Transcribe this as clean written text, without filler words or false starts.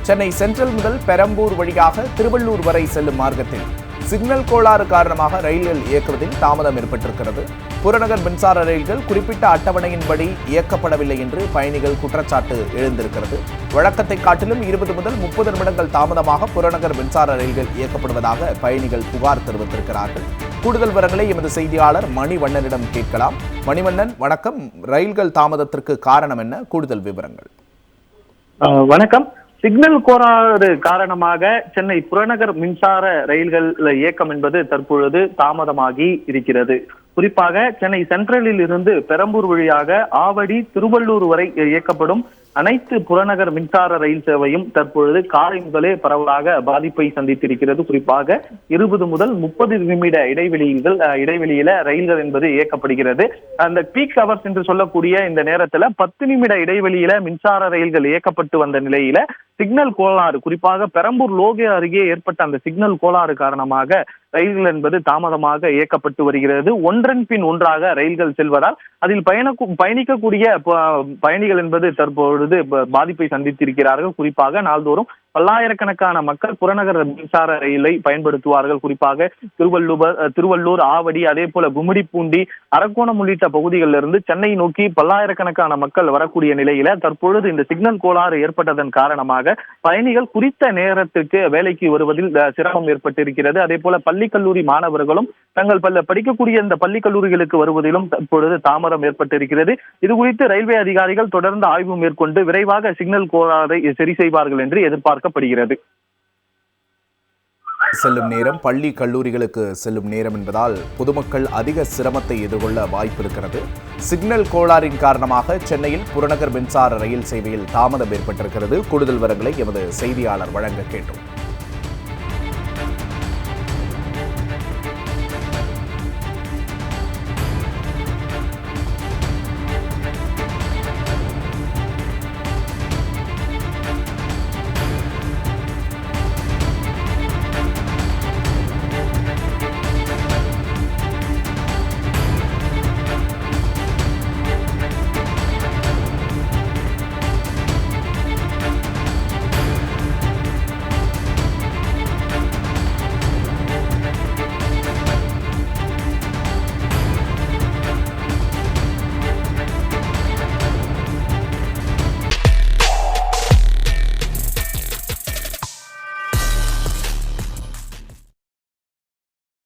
Chennai central முதல் பெரம்பூர் வழியாக திருவள்ளூர் வரை செல்லும் மார்க்கத்தில் சிக்னல் கோளாறு காரணமாக ரயில்கள் இயக்குவதில் தாமதம் ஏற்பட்டிருக்கிறது. புறநகர் மின்சார ரயில்கள் குறிப்பிட்ட அட்டவணையின்படி இயக்கப்படவில்லை என்று பயணிகள் குற்றச்சாட்டு எழுந்திருக்கிறது. வழக்கத்தை காட்டிலும் 20 முதல் 30 நிமிடங்கள் தாமதமாக புறநகர் மின்சார ரயில்கள் இயக்கப்படுவதாக பயணிகள் புகார் தெரிவித்திருக்கிறார்கள். கூடுதல் விவரங்களை எமது செய்தியாளர் மணிவண்ணனிடம் கேட்கலாம். மணிவண்ணன், வணக்கம். ரயில்கள் தாமதத்திற்கு காரணம் என்ன? கூடுதல் விவரங்கள். வணக்கம். சிக்னல் கோளாறு காரணமாக சென்னை புறநகர் மின்சார ரயில்கள் இயக்கம் என்பது தற்பொழுது தாமதமாகி இருக்கிறது. குறிப்பாக சென்னை சென்ட்ரலில் இருந்து பெரம்பூர் வழியாக ஆவடி திருவள்ளூர் வரை இயக்கப்படும் அனைத்து புறநகர் மின்சார ரயில் சேவையும் தற்பொழுது காலை முதலே பரவலாக பாதிப்பை சந்தித்திருக்கிறது. குறிப்பாக 20 முதல் 30 நிமிட இடைவெளியில ரயில்கள் என்பது இயக்கப்படுகிறது. அந்த பீக் ஹவர்ஸ் என்று சொல்லக்கூடிய இந்த நேரத்துல 10 நிமிட இடைவெளியில மின்சார ரயில்கள் இயக்கப்பட்டு வந்த நிலையில சிக்னல் கோளாறு, குறிப்பாக பெரம்பூர் லோகே அருகே ஏற்பட்ட அந்த சிக்னல் கோளாறு காரணமாக ரயில்கள் என்பது தாமதமாக இயக்கப்பட்டு வருகிறது. ஒன்றன் பின் ஒன்றாக ரயில்கள் செல்வதால் அதில் பயணிக்கக்கூடிய பயணிகள் என்பது தற்பொழுது பாதிப்பை சந்தித்திருக்கிறார்கள். குறிப்பாக நாள்தோறும் பல்லாயிரக்கணக்கான மக்கள் புறநகர் மின்சார ரயிலை பயன்படுத்துவார்கள். குறிப்பாக திருவள்ளூர், ஆவடி, அதே போல கும்மிடிப்பூண்டி, அரக்கோணம் உள்ளிட்ட பகுதிகளிலிருந்து சென்னை நோக்கி பல்லாயிரக்கணக்கான மக்கள் வரக்கூடிய நிலையில தற்பொழுது இந்த சிக்னல் கோளாறு ஏற்பட்டதன் காரணமாக பயணிகள் குறித்த நேரத்திற்கு வேலைக்கு வருவதில் சிரமம் ஏற்பட்டிருக்கிறது. அதே போல பள்ளி கல்லூரி மாணவர்களும் தங்கள் படிக்கக்கூடிய இந்த பள்ளி கல்லூரிகளுக்கு வருவதிலும் தற்பொழுது தாமதம் ஏற்பட்டிருக்கிறது. இது குறித்து ரயில்வே அதிகாரிகள் தொடர்ந்து ஆய்வு மேற்கொண்டு விரைவாக சிக்னல் கோளாறை சரி செய்வார்கள் என்று எதிர்பார்க்கப்படுகிறது. செல்லும் நேரம், பள்ளி கல்லூரிகளுக்கு செல்லும் நேரம் என்பதால் பொதுமக்கள் அதிக சிரமத்தை எதிர்கொள்ள வாய்ப்பு இருக்கிறது. சிக்னல் கோளாறின் காரணமாக சென்னையில் புறநகர் மின்சார ரயில் சேவையில் தாமதம் ஏற்பட்டிருக்கிறது. கூடுதல் விவரங்களை எமது செய்தியாளர் வழங்க கேட்டோம்.